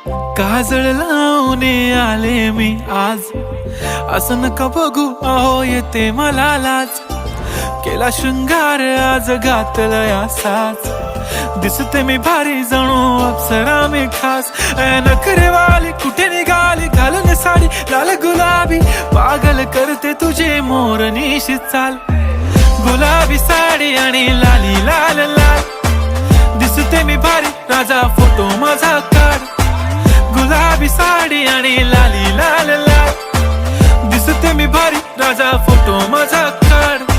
काजळ लावून आले मी आज, असं नका बघू अहो येते मला लाज. केला शृंगार आज घातलाय असाच, दिसते मी भारी जणू अप्सरा मी खास. नखरेवाली कुठे निघाली घालून साडी लाल गुलाबी, पागल करते तुझे मोरनीशी चाल. गुलाबी साडी आणि लाली लाल लाल, दिसते मी भारी राजा फोटो माझा काढ. गुलाबी साडी आणि लाली लाल लाल, दिसते मी भारी राजा फोटो माझा काढ.